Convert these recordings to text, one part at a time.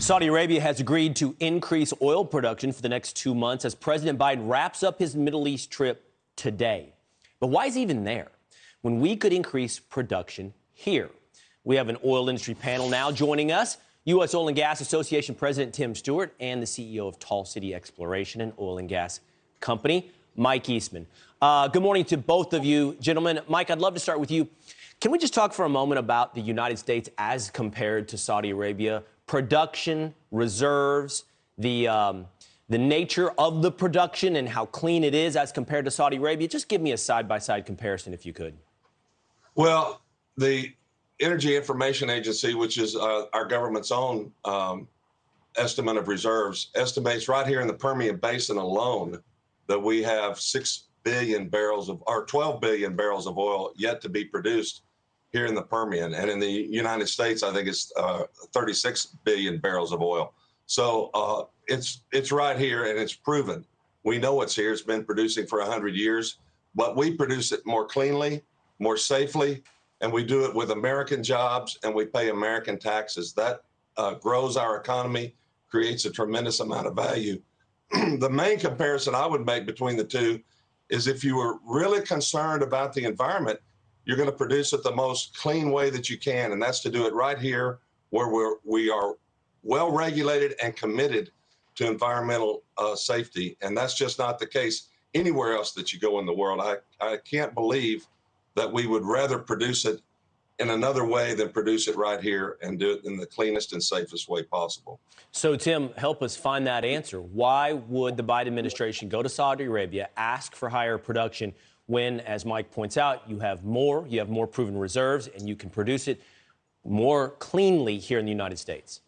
Saudi Arabia has agreed to increase oil production for the next 2 months as President Biden wraps up his Middle East trip today. But why is he even there when we could increase production here? We have an oil industry panel now joining us. U.S. Oil and Gas Association President Tim Stewart and the CEO of Tall City Exploration, an oil and gas company, Mike Eastman. Good morning to both of you, gentlemen. Mike, I'd love to start with you. Can we just talk for a moment about the United States as compared to Saudi Arabia? Production, reserves, the nature of the production and how clean it is as compared to Saudi Arabia. Just give me a side-by-side comparison, if you could. Well, the Energy Information Agency, which is our government's own estimate of reserves, estimates right here in the Permian Basin alone that we have 6 billion barrels of, or 12 billion barrels of oil yet to be produced here in the Permian. And in the United States, I think it's 36 billion barrels of oil. So it's right here and it's proven. We know it's here. It's been producing for 100 years, but we produce it more cleanly, more safely, and we do it with American jobs and we pay American taxes. That grows our economy, creates a tremendous amount of value. The main comparison I would make between the two is if you were really concerned about the environment, you're going to produce it the most clean way that you can, and that's to do it right here where we are well regulated and committed to environmental safety, and that's just not the case anywhere else that you go in the world. I can't believe that we would rather produce it in another way than produce it right here and do it in the cleanest and safest way possible. So, Tim, help us find that answer. Why would the Biden administration go to Saudi Arabia, ask for higher production, when, as Mike points out, you have more proven reserves, and you can produce it more cleanly here in the United States?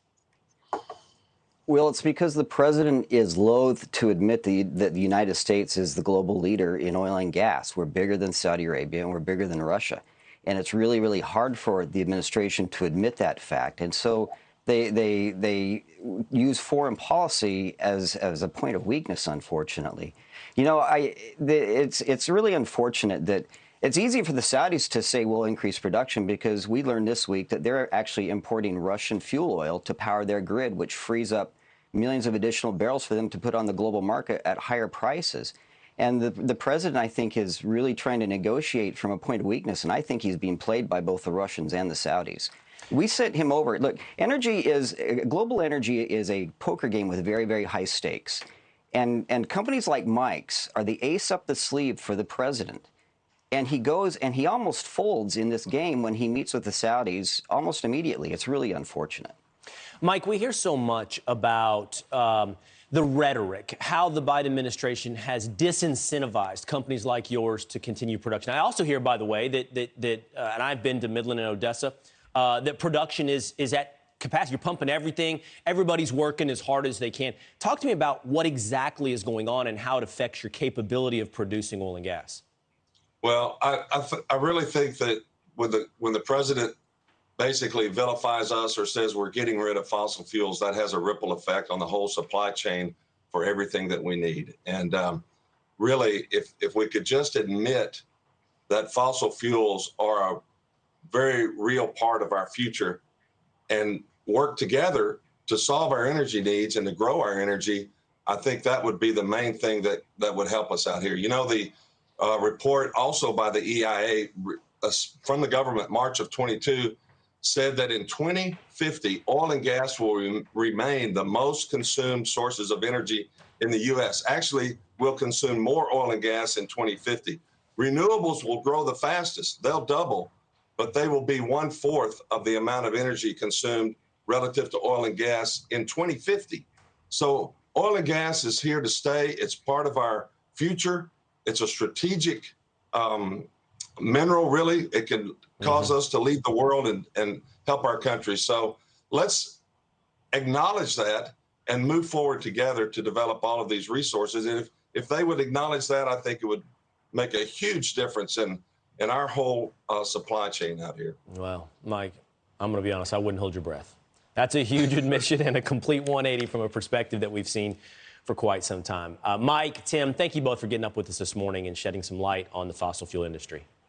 Well, it's because the president is loath to admit that the United States is the global leader in oil and gas. We're bigger than Saudi Arabia, and we're bigger than Russia. And it's really, really hard for the administration to admit that fact. And so they use foreign policy as a point of weakness, unfortunately. You know, it's really unfortunate that it's easy for the Saudis to say we'll increase production because we learned this week that they're actually importing Russian fuel oil to power their grid, which frees up millions of additional barrels for them to put on the global market at higher prices. And the president, I think, is really trying to negotiate from a point of weakness, and I think he's being played by both the Russians and the Saudis. We sent him over. Look, global energy is a poker game with very, very high stakes. And companies like Mike's are the ace up the sleeve for the president. And he goes and he almost folds in this game when he meets with the Saudis almost immediately. It's really unfortunate. Mike, we hear so much about the rhetoric, how the Biden administration has disincentivized companies like yours to continue production. I also hear, by the way, that and I've been to Midland and Odessa, that production is at capacity. You're pumping everything. Everybody's working as hard as they can. Talk to me about what exactly is going on and how it affects your capability of producing oil and gas. Well, I really think that when the president basically vilifies us or says we're getting rid of fossil fuels, that has a ripple effect on the whole supply chain for everything that we need. And really, if we could just admit that fossil fuels are a very real part of our future and work together to solve our energy needs and to grow our energy, I think that would be the main thing that would help us out here. You know, the report also by the EIA from the government, March of 22, said that in 2050, oil and gas will remain the most consumed sources of energy in the U.S. Actually, we'll consume more oil and gas in 2050. Renewables will grow the fastest. They'll double, but they will be 1/4 of the amount of energy consumed relative to oil and gas in 2050. So oil and gas is here to stay. It's part of our future. It's a strategic mineral, really. It can cause us to lead the world and help our country. So let's acknowledge that and move forward together to develop all of these resources. And if they would acknowledge that, I think it would make a huge difference in our whole supply chain out here. Well, Mike, I'm going to be honest, I wouldn't hold your breath. That's a huge admission and a complete 180 from a perspective that we've seen for quite some time. Mike, Tim, thank you both for getting up with us this morning and shedding some light on the fossil fuel industry.